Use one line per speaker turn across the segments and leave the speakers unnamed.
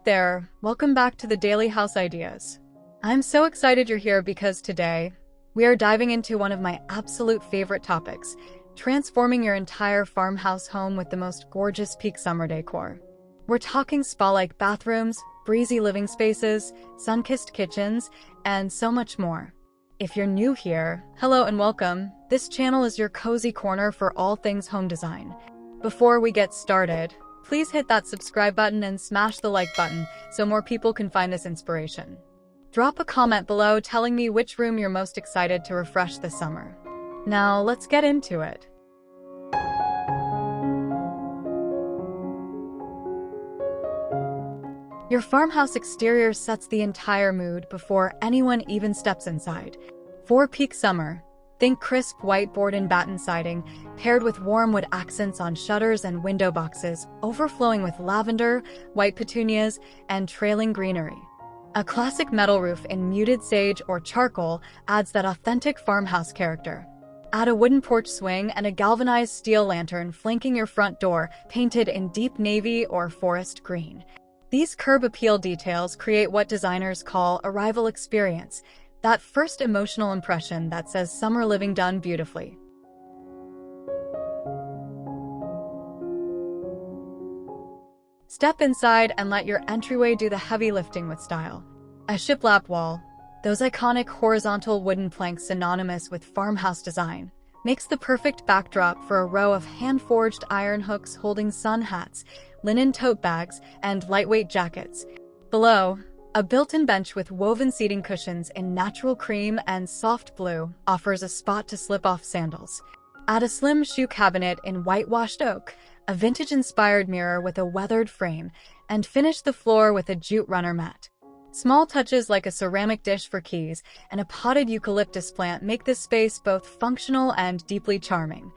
there, welcome back to the Daily House Ideas. I'm so excited you're here because today, we are diving into one of my absolute favorite topics, transforming your entire farmhouse home with the most gorgeous peak summer decor. We're talking spa-like bathrooms, breezy living spaces, sun-kissed kitchens, and so much more. If you're new here, hello and welcome. This channel is your cozy corner for all things home design. Before we get started, please hit that subscribe button and smash the like button so more people can find this inspiration. Drop a comment below telling me which room you're most excited to refresh this summer. Now, let's get into it. Your farmhouse exterior sets the entire mood before anyone even steps inside. For peak summer, think crisp white board and batten siding, paired with warm wood accents on shutters and window boxes, overflowing with lavender, white petunias, and trailing greenery. A classic metal roof in muted sage or charcoal adds that authentic farmhouse character. Add a wooden porch swing and a galvanized steel lantern flanking your front door, painted in deep navy or forest green. These curb appeal details create what designers call arrival experience, that first emotional impression that says summer living done beautifully. Step inside and let your entryway do the heavy lifting with style. A shiplap wall, those iconic horizontal wooden planks synonymous with farmhouse design, makes the perfect backdrop for a row of hand-forged iron hooks holding sun hats, linen tote bags, and lightweight jackets. Below, a built-in bench with woven seating cushions in natural cream and soft blue offers a spot to slip off sandals. Add a slim shoe cabinet in whitewashed oak, a vintage-inspired mirror with a weathered frame, and finish the floor with a jute runner mat. Small touches like a ceramic dish for keys and a potted eucalyptus plant make this space both functional and deeply charming.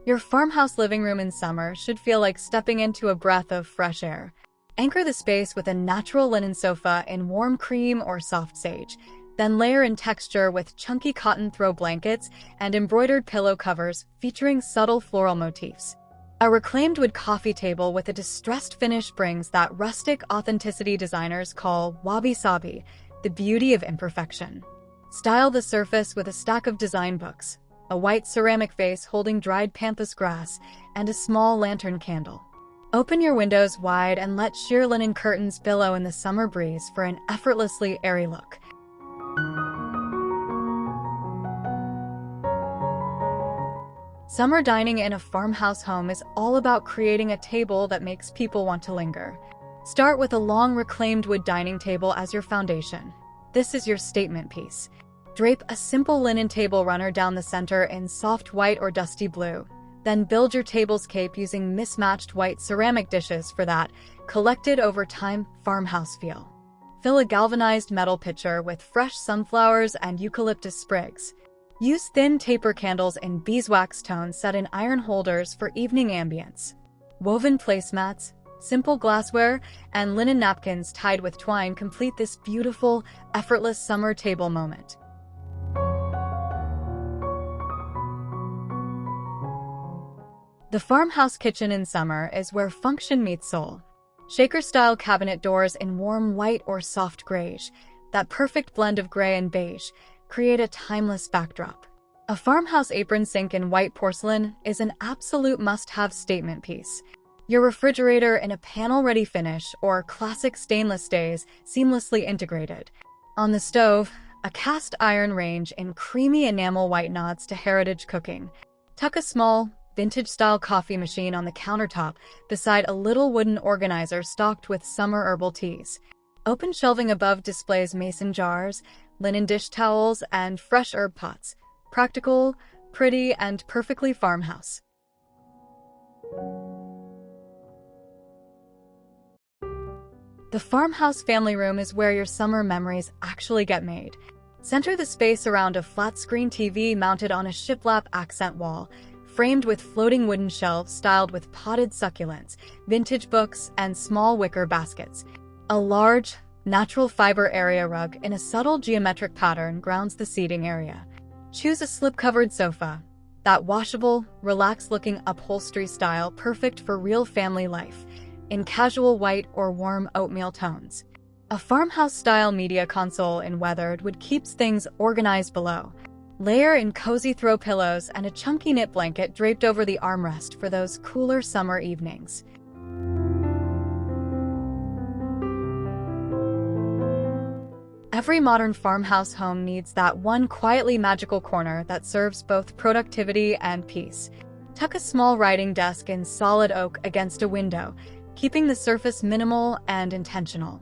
Your farmhouse living room in summer should feel like stepping into a breath of fresh air. Anchor the space with a natural linen sofa in warm cream or soft sage, then layer in texture with chunky cotton throw blankets and embroidered pillow covers featuring subtle floral motifs. A reclaimed wood coffee table with a distressed finish brings that rustic authenticity designers call wabi-sabi, the beauty of imperfection. Style the surface with a stack of design books, a white ceramic vase holding dried pampas grass, and a small lantern candle. Open your windows wide and let sheer linen curtains billow in the summer breeze for an effortlessly airy look. Summer dining in a farmhouse home is all about creating a table that makes people want to linger. Start with a long reclaimed wood dining table as your foundation. This is your statement piece. Drape a simple linen table runner down the center in soft white or dusty blue. Then build your tablescape using mismatched white ceramic dishes for that collected over time farmhouse feel. Fill a galvanized metal pitcher with fresh sunflowers and eucalyptus sprigs. Use thin taper candles in beeswax tones set in iron holders for evening ambience. Woven placemats, simple glassware, and linen napkins tied with twine complete this beautiful, effortless summer table moment. The farmhouse kitchen in summer is where function meets soul. Shaker-style cabinet doors in warm white or soft grayish, that perfect blend of gray and beige, create a timeless backdrop. A farmhouse apron sink in white porcelain is an absolute must-have statement piece. Your refrigerator in a panel-ready finish or classic stainless stays seamlessly integrated. On the stove, a cast iron range in creamy enamel white nods to heritage cooking. Tuck a small, vintage-style coffee machine on the countertop beside a little wooden organizer stocked with summer herbal teas. Open shelving above displays mason jars, linen dish towels, and fresh herb pots. Practical, pretty, and perfectly farmhouse. The farmhouse family room is where your summer memories actually get made. Center the space around a flat-screen TV mounted on a shiplap accent wall, framed with floating wooden shelves styled with potted succulents, vintage books, and small wicker baskets. A large, natural fiber area rug in a subtle geometric pattern grounds the seating area. Choose a slip-covered sofa, That washable, relaxed-looking upholstery style perfect for real family life, in casual white or warm oatmeal tones. A farmhouse-style media console in weathered wood keeps things organized below. Layer in cozy throw pillows and a chunky knit blanket draped over the armrest for those cooler summer evenings. Every modern farmhouse home needs that one quietly magical corner that serves both productivity and peace. Tuck a small writing desk in solid oak against a window, keeping the surface minimal and intentional.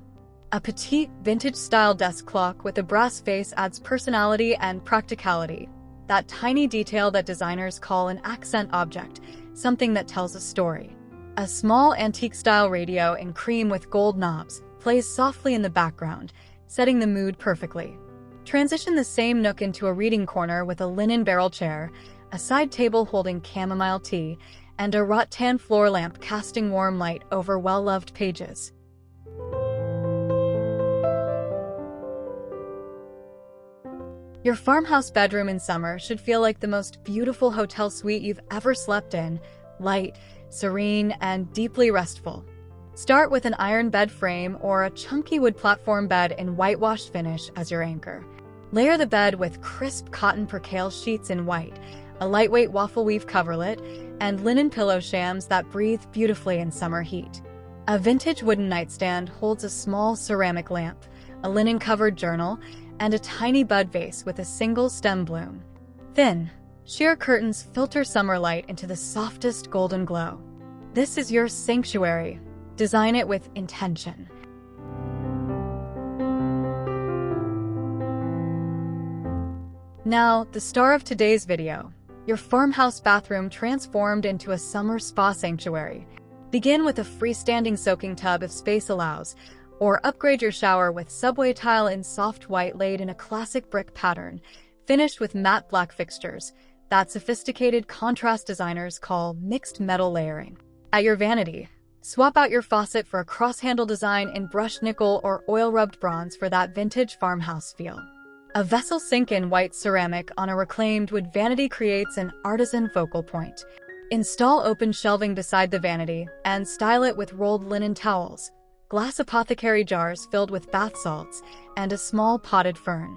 A petite, vintage-style desk clock with a brass face adds personality and practicality. That tiny detail that designers call an accent object, something that tells a story. A small antique-style radio in cream with gold knobs plays softly in the background, setting the mood perfectly. Transition the same nook into a reading corner with a linen barrel chair, a side table holding chamomile tea, and a rattan floor lamp casting warm light over well-loved pages. Your farmhouse bedroom in summer should feel like the most beautiful hotel suite you've ever slept in, light, serene, and deeply restful. Start with an iron bed frame or a chunky wood platform bed in whitewashed finish as your anchor. Layer the bed with crisp cotton percale sheets in white, a lightweight waffle weave coverlet, and linen pillow shams that breathe beautifully in summer heat. A vintage wooden nightstand holds a small ceramic lamp, a linen-covered journal, and a tiny bud vase with a single stem bloom. Thin, sheer curtains filter summer light into the softest golden glow. This is your sanctuary. Design it with intention. Now, the star of today's video, your farmhouse bathroom transformed into a summer spa sanctuary. Begin with a freestanding soaking tub if space allows, or upgrade your shower with subway tile in soft white laid in a classic brick pattern, finished with matte black fixtures that sophisticated contrast designers call mixed metal layering. At your vanity, swap out your faucet for a cross-handle design in brushed nickel or oil-rubbed bronze for that vintage farmhouse feel. A vessel sink in white ceramic on a reclaimed wood vanity creates an artisan focal point. Install open shelving beside the vanity and style it with rolled linen towels, glass apothecary jars filled with bath salts, and a small potted fern.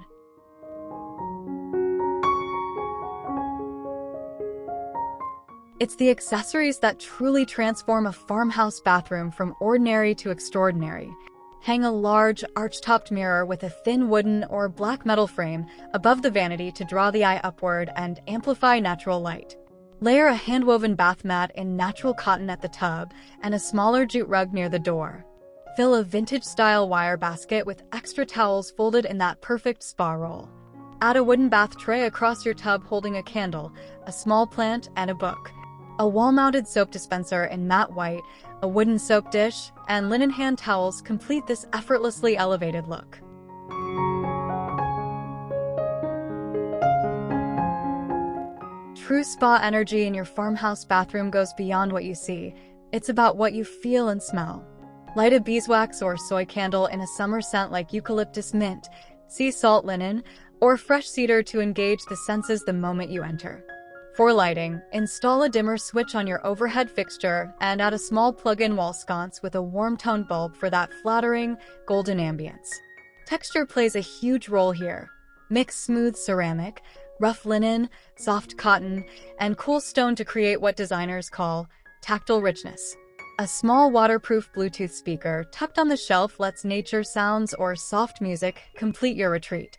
It's the accessories that truly transform a farmhouse bathroom from ordinary to extraordinary. Hang a large, arch-topped mirror with a thin wooden or black metal frame above the vanity to draw the eye upward and amplify natural light. Layer a hand-woven bath mat in natural cotton at the tub and a smaller jute rug near the door. Fill a vintage-style wire basket with extra towels folded in that perfect spa roll. Add a wooden bath tray across your tub holding a candle, a small plant, and a book. A wall-mounted soap dispenser in matte white, a wooden soap dish, and linen hand towels complete this effortlessly elevated look. True spa energy in your farmhouse bathroom goes beyond what you see. It's about what you feel and smell. Light a beeswax or soy candle in a summer scent like eucalyptus mint, sea salt linen, or fresh cedar to engage the senses the moment you enter. For lighting, install a dimmer switch on your overhead fixture and add a small plug-in wall sconce with a warm-toned bulb for that flattering, golden ambience. Texture plays a huge role here. Mix smooth ceramic, rough linen, soft cotton, and cool stone to create what designers call tactile richness. A small waterproof Bluetooth speaker tucked on the shelf lets nature sounds or soft music complete your retreat.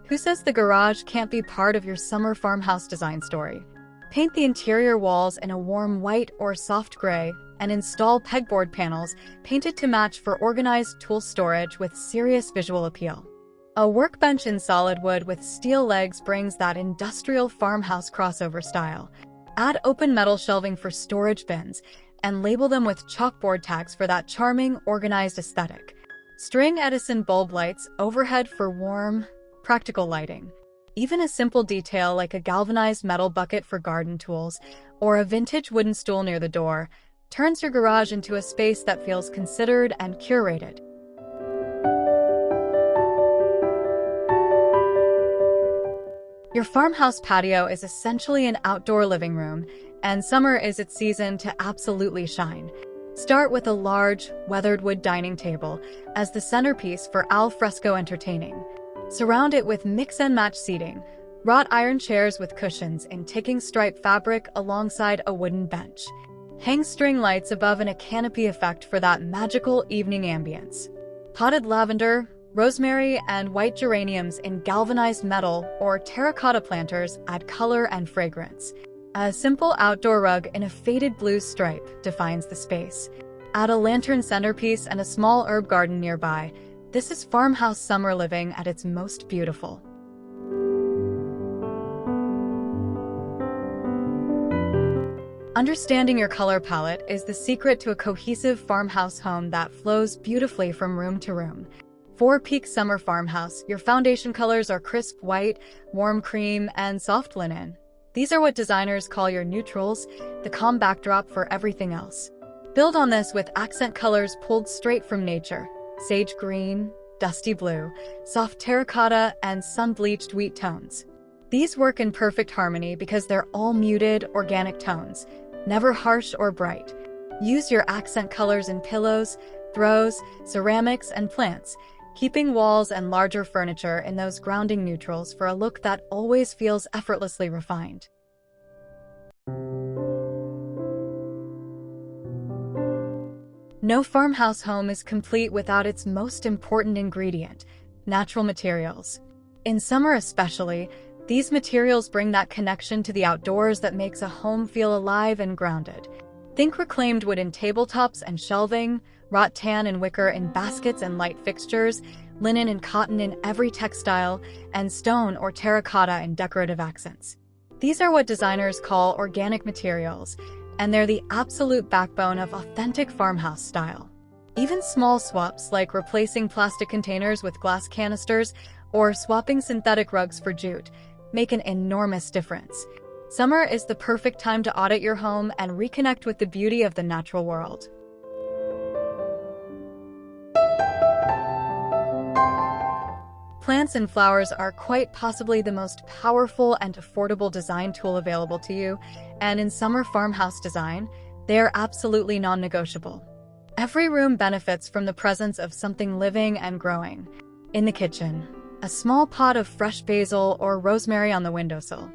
Who says the garage can't be part of your summer farmhouse design story? Paint the interior walls in a warm white or soft gray and install pegboard panels painted to match for organized tool storage with serious visual appeal. A workbench in solid wood with steel legs brings that industrial farmhouse crossover style. Add open metal shelving for storage bins and label them with chalkboard tags for that charming, organized aesthetic. String Edison bulb lights overhead for warm, practical lighting. Even a simple detail like a galvanized metal bucket for garden tools or a vintage wooden stool near the door turns your garage into a space that feels considered and curated. Your farmhouse patio is essentially an outdoor living room, and summer is its season to absolutely shine. Start with a large, weathered wood dining table as the centerpiece for al fresco entertaining. Surround it with mix-and-match seating, wrought iron chairs with cushions in ticking stripe fabric alongside a wooden bench. Hang string lights above in a canopy effect for that magical evening ambience. Potted lavender, rosemary, and white geraniums in galvanized metal or terracotta planters add color and fragrance. A simple outdoor rug in a faded blue stripe defines the space. Add a lantern centerpiece and a small herb garden nearby. This is farmhouse summer living at its most beautiful. Understanding your color palette is the secret to a cohesive farmhouse home that flows beautifully from room to room. For peak summer farmhouse, your foundation colors are crisp white, warm cream, and soft linen. These are what designers call your neutrals, the calm backdrop for everything else. Build on this with accent colors pulled straight from nature: sage green, dusty blue, soft terracotta, and sun-bleached wheat tones. These work in perfect harmony because they're all muted, organic tones, never harsh or bright. Use your accent colors in pillows, throws, ceramics, and plants, keeping walls and larger furniture in those grounding neutrals for a look that always feels effortlessly refined. No farmhouse home is complete without its most important ingredient: natural materials. In summer especially, these materials bring that connection to the outdoors that makes a home feel alive and grounded. Think reclaimed wood in tabletops and shelving, wrought tan and wicker in baskets and light fixtures, linen and cotton in every textile, and stone or terracotta in decorative accents. These are what designers call organic materials, and they're the absolute backbone of authentic farmhouse style. Even small swaps like replacing plastic containers with glass canisters or swapping synthetic rugs for jute make an enormous difference. Summer is the perfect time to audit your home and reconnect with the beauty of the natural world. Plants and flowers are quite possibly the most powerful and affordable design tool available to you, and in summer farmhouse design, they are absolutely non-negotiable. Every room benefits from the presence of something living and growing. In the kitchen, a small pot of fresh basil or rosemary on the windowsill.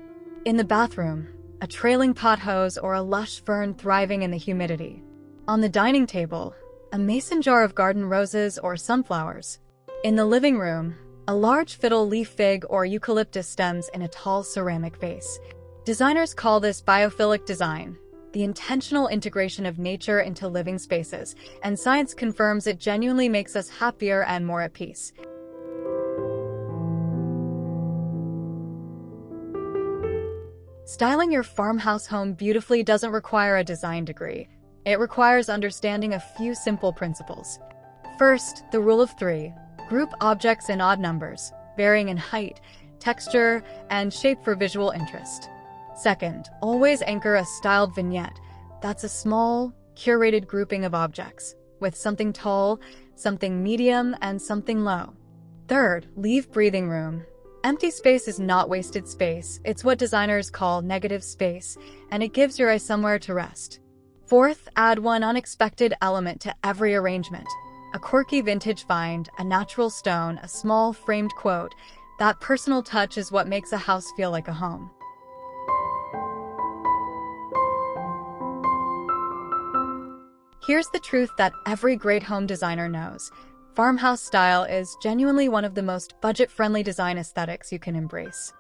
In the bathroom, a trailing pot hose or a lush fern thriving in the humidity. On the dining table, a mason jar of garden roses or sunflowers. In the living room, a large fiddle leaf fig or eucalyptus stems in a tall ceramic vase. Designers call this biophilic design, the intentional integration of nature into living spaces, and science confirms it genuinely makes us happier and more at peace. Styling your farmhouse home beautifully doesn't require a design degree. It requires understanding a few simple principles. First, the rule of three. Group objects in odd numbers, varying in height, texture, and shape for visual interest. Second, always anchor a styled vignette. That's a small, curated grouping of objects, with something tall, something medium, and something low. Third, leave breathing room. Empty space is not wasted space. It's what designers call negative space, and it gives your eye somewhere to rest. Fourth, add one unexpected element to every arrangement. A quirky vintage find, a natural stone, a small framed quote. That personal touch is what makes a house feel like a home. Here's the truth that every great home designer knows. Farmhouse style is genuinely one of the most budget-friendly design aesthetics you can embrace.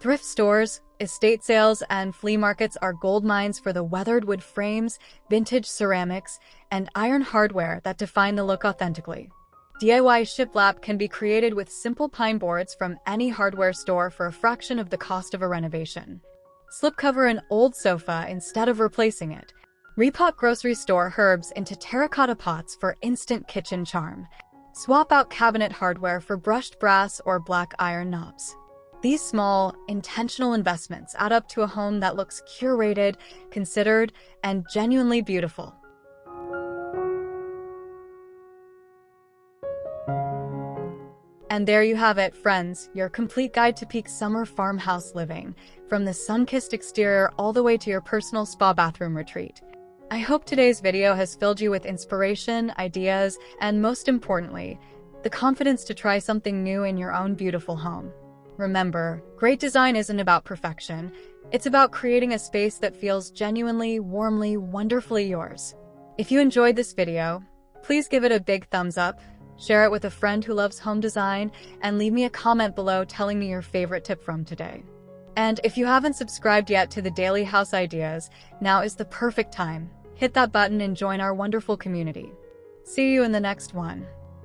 Thrift stores, estate sales, and flea markets are gold mines for the weathered wood frames, vintage ceramics, and iron hardware that define the look authentically. DIY shiplap can be created with simple pine boards from any hardware store for a fraction of the cost of a renovation. Slipcover an old sofa instead of replacing it. Repot grocery store herbs into terracotta pots for instant kitchen charm. Swap out cabinet hardware for brushed brass or black iron knobs. These small, intentional investments add up to a home that looks curated, considered, and genuinely beautiful. And there you have it, friends, your complete guide to peak summer farmhouse living, from the sun-kissed exterior all the way to your personal spa bathroom retreat. I hope today's video has filled you with inspiration, ideas, and most importantly, the confidence to try something new in your own beautiful home. Remember, great design isn't about perfection. It's about creating a space that feels genuinely, warmly, wonderfully yours. If you enjoyed this video, please give it a big thumbs up, share it with a friend who loves home design, and leave me a comment below telling me your favorite tip from today. And if you haven't subscribed yet to the Daily House Ideas, now is the perfect time. Hit that button and join our wonderful community. See you in the next one.